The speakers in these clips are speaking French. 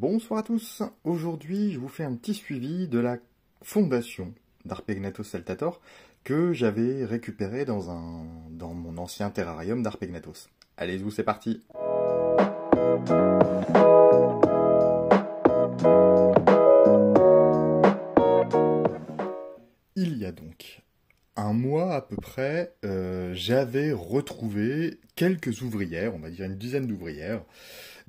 Bonsoir à tous, aujourd'hui je vous fais un petit suivi de la fondation d'Harpegnathos saltator que j'avais récupéré dans mon ancien terrarium d'Harpegnathos. Allez-y, c'est parti. Il y a donc un mois à peu près, j'avais retrouvé quelques ouvrières, on va dire une dizaine d'ouvrières,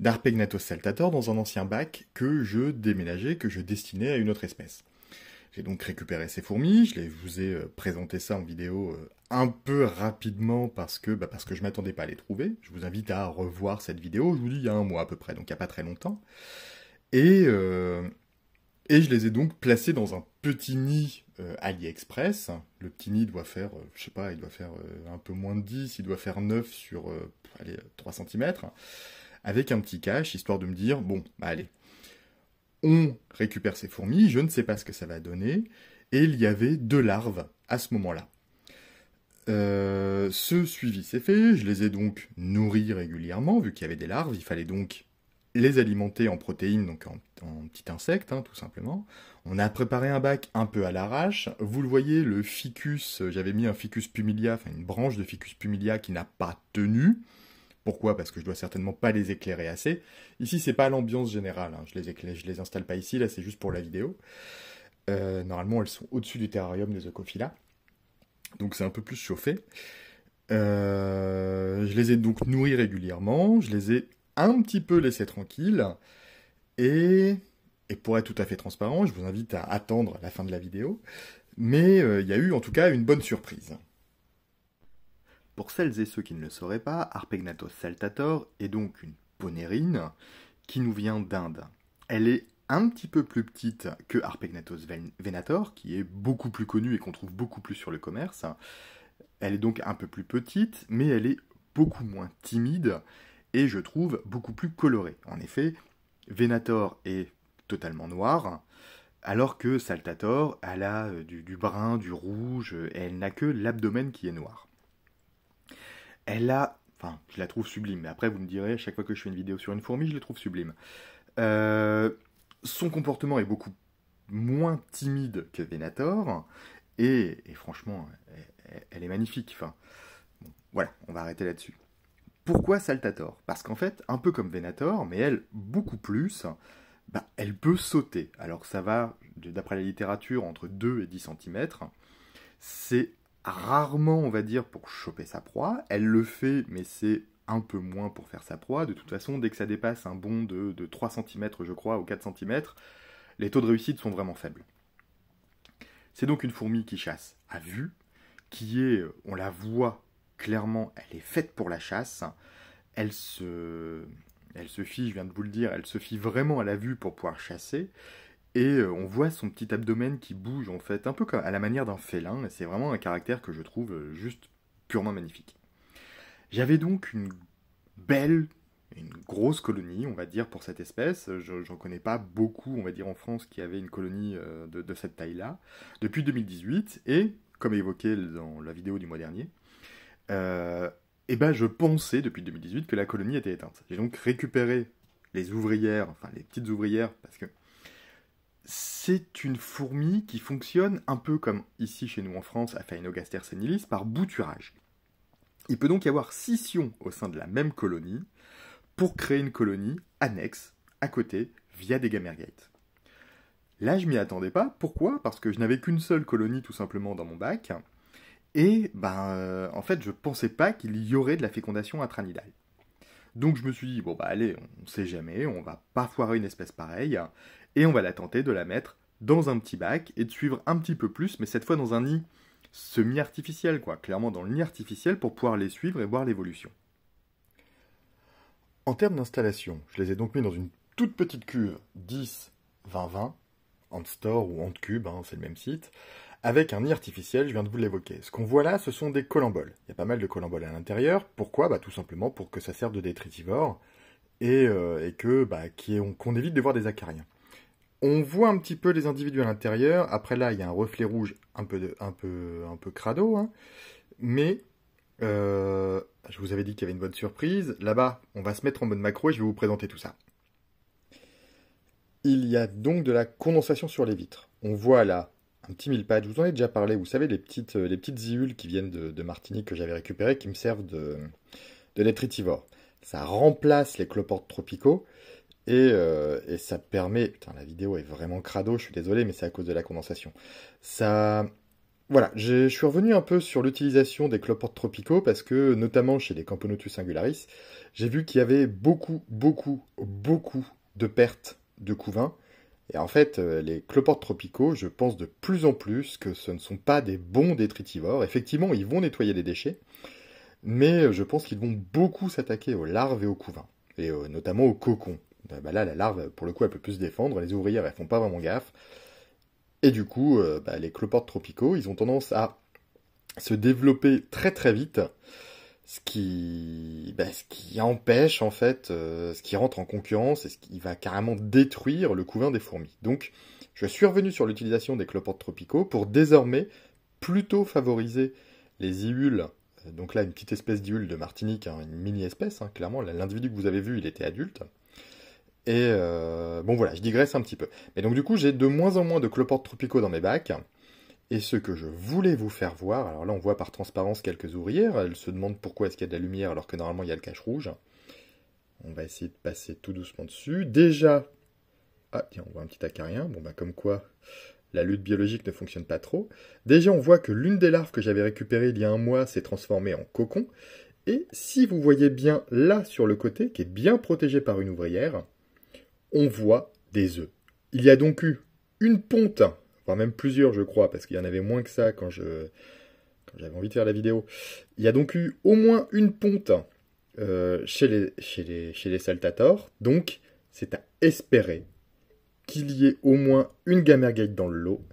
d'Harpegnathos saltator dans un ancien bac que je déménageais, que je destinais à une autre espèce. J'ai donc récupéré ces fourmis, je vous ai présenté ça en vidéo un peu rapidement parce que je m'attendais pas à les trouver. Je vous invite à revoir cette vidéo, je vous dis il y a un mois à peu près, donc il n'y a pas très longtemps. Et je les ai donc placés dans un petit nid AliExpress. Le petit nid doit faire, je sais pas, il doit faire un peu moins de 10, il doit faire 9 sur 3 cm, avec un petit cache, histoire de me dire, bon, allez, on récupère ces fourmis, je ne sais pas ce que ça va donner, et il y avait 2 larves à ce moment-là. Ce suivi s'est fait, je les ai donc nourris régulièrement, vu qu'il y avait des larves, il fallait donc les alimenter en protéines, donc en petits insectes, tout simplement. On a préparé un bac un peu à l'arrache. Vous le voyez, le ficus, j'avais mis un ficus pumilia, enfin une branche de ficus pumilia qui n'a pas tenu. Pourquoi? Parce que je dois certainement pas les éclairer assez. Ici, c'est pas l'ambiance générale, je les installe pas ici, là c'est juste pour la vidéo. Normalement, elles sont au-dessus du terrarium des Eucophylla. Donc c'est un peu plus chauffé. Je les ai donc nourris régulièrement, je les ai un petit peu laissés tranquilles, et pour être tout à fait transparent, je vous invite à attendre la fin de la vidéo, mais il y a eu en tout cas une bonne surprise. Pour celles et ceux qui ne le sauraient pas, Harpegnathos saltator est donc une ponérine qui nous vient d'Inde. Elle est un petit peu plus petite que Harpegnathos venator, qui est beaucoup plus connu et qu'on trouve beaucoup plus sur le commerce. Elle est donc un peu plus petite, mais elle est beaucoup moins timide, et je trouve beaucoup plus colorée. En effet, Venator est totalement noir, alors que Saltator, elle a du brun, du rouge, et elle n'a que l'abdomen qui est noir. Elle a... Enfin, je la trouve sublime, mais après vous me direz, à chaque fois que je fais une vidéo sur une fourmi, je la trouve sublime. Son comportement est beaucoup moins timide que Venator, et franchement, elle est magnifique. Enfin, bon, voilà, on va arrêter là-dessus. Pourquoi Saltator? Parce qu'en fait, un peu comme Venator, mais elle, beaucoup plus, elle peut sauter. Alors ça va, d'après la littérature, entre 2 et 10 cm. C'est rarement, on va dire, pour choper sa proie. Elle le fait, mais c'est un peu moins pour faire sa proie. De toute façon, dès que ça dépasse un bond de 3 cm, je crois, ou 4 cm, les taux de réussite sont vraiment faibles. C'est donc une fourmi qui chasse à vue, qui est, on la voit clairement, elle est faite pour la chasse. Elle se fie, je viens de vous le dire, elle se fie vraiment à la vue pour pouvoir chasser. Et on voit son petit abdomen qui bouge, en fait, un peu comme à la manière d'un félin. Et c'est vraiment un caractère que je trouve juste purement magnifique. J'avais donc une grosse colonie, on va dire, pour cette espèce. J'en connais pas beaucoup, on va dire, en France qui avait une colonie de cette taille-là, depuis 2018. Et, comme évoqué dans la vidéo du mois dernier, je pensais depuis 2018 que la colonie était éteinte. J'ai donc récupéré les ouvrières, enfin les petites ouvrières, parce que c'est une fourmi qui fonctionne un peu comme ici chez nous en France, à Phaeinogaster senilis, par bouturage. Il peut donc y avoir scission au sein de la même colonie pour créer une colonie annexe à côté via des gamergates. Là, je m'y attendais pas. Pourquoi? Parce que je n'avais qu'une seule colonie tout simplement dans mon bac. Et en fait, je pensais pas qu'il y aurait de la fécondation intranidale. Donc je me suis dit, bon allez, on sait jamais, on va pas foirer une espèce pareille, et on va la tenter de la mettre dans un petit bac, et de suivre un petit peu plus, mais cette fois dans un nid semi-artificiel, quoi, clairement dans le nid artificiel, pour pouvoir les suivre et voir l'évolution. En termes d'installation, je les ai donc mis dans une toute petite cuve 10-20-20, Antstore ou Antcube, c'est le même site, avec un nid artificiel, je viens de vous l'évoquer. Ce qu'on voit là, ce sont des colamboles. Il y a pas mal de colamboles à l'intérieur. Pourquoi? Tout simplement pour que ça serve de détritivore et qu'on évite de voir des acariens. On voit un petit peu les individus à l'intérieur. Après là, il y a un reflet rouge un peu crado, mais je vous avais dit qu'il y avait une bonne surprise. Là-bas, on va se mettre en mode macro et je vais vous présenter tout ça. Il y a donc de la condensation sur les vitres. On voit là un petit mille-pattes, je vous en ai déjà parlé, vous savez, les petites zihules qui viennent de Martinique que j'avais récupérées, qui me servent de détritivore. Ça remplace les cloportes tropicaux et ça permet... Putain, la vidéo est vraiment crado, je suis désolé, mais c'est à cause de la condensation. Ça... Voilà, je suis revenu un peu sur l'utilisation des cloportes tropicaux parce que, notamment chez les Camponotus singularis, j'ai vu qu'il y avait beaucoup de pertes de couvain. Et en fait, les cloportes tropicaux, je pense de plus en plus que ce ne sont pas des bons détritivores. Effectivement, ils vont nettoyer les déchets, mais je pense qu'ils vont beaucoup s'attaquer aux larves et aux couvains, et notamment aux cocons. Bah là, la larve, pour le coup, elle peut plus se défendre, les ouvrières, elles font pas vraiment gaffe. Et du coup, les cloportes tropicaux, ils ont tendance à se développer très vite, ce qui empêche en fait, ce qui rentre en concurrence et ce qui va carrément détruire le couvain des fourmis. Donc, je suis revenu sur l'utilisation des cloportes tropicaux pour désormais plutôt favoriser les iules. Donc là, une petite espèce d'iule de Martinique, hein, une mini-espèce, hein, clairement. L'individu que vous avez vu, il était adulte. Et bon voilà, je digresse un petit peu. Mais donc du coup, j'ai de moins en moins de cloportes tropicaux dans mes bacs. Et ce que je voulais vous faire voir, alors là on voit par transparence quelques ouvrières, elles se demandent pourquoi est-ce qu'il y a de la lumière alors que normalement il y a le cache rouge. On va essayer de passer tout doucement dessus. Déjà, ah tiens, on voit un petit acarien, bon bah comme quoi la lutte biologique ne fonctionne pas trop. Déjà on voit que l'une des larves que j'avais récupérées il y a un mois s'est transformée en cocon. Et si vous voyez bien là sur le côté, qui est bien protégé par une ouvrière, on voit des œufs. Il y a donc eu une ponte, voire même plusieurs je crois, parce qu'il y en avait moins que ça quand j'avais envie de faire la vidéo. Il y a donc eu au moins une ponte chez les saltators, donc c'est à espérer qu'il y ait au moins une gamergate dans le lot.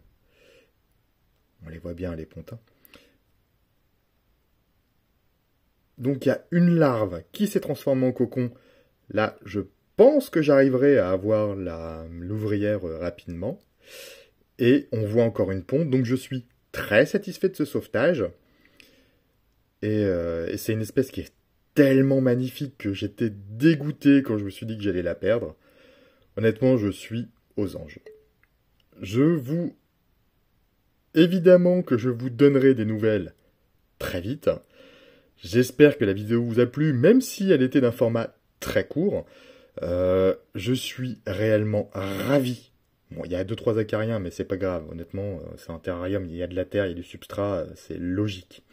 On les voit bien les pontes. Donc il y a une larve qui s'est transformée en cocon. Là, je pense que j'arriverai à avoir l'ouvrière rapidement. Et on voit encore une ponte, donc je suis très satisfait de ce sauvetage. Et c'est une espèce qui est tellement magnifique que j'étais dégoûté quand je me suis dit que j'allais la perdre. Honnêtement, je suis aux anges. Évidemment que je vous donnerai des nouvelles très vite. J'espère que la vidéo vous a plu, même si elle était d'un format très court. Je suis réellement ravi. Bon, il y a 2-3 acariens, mais c'est pas grave. Honnêtement, c'est un terrarium, il y a de la terre, il y a du substrat, c'est logique.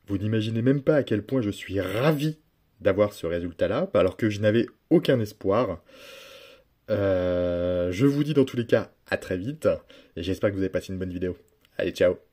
Vous n'imaginez même pas à quel point je suis ravi d'avoir ce résultat-là, alors que je n'avais aucun espoir. Je vous dis dans tous les cas à très vite, et j'espère que vous avez passé une bonne vidéo. Allez, ciao!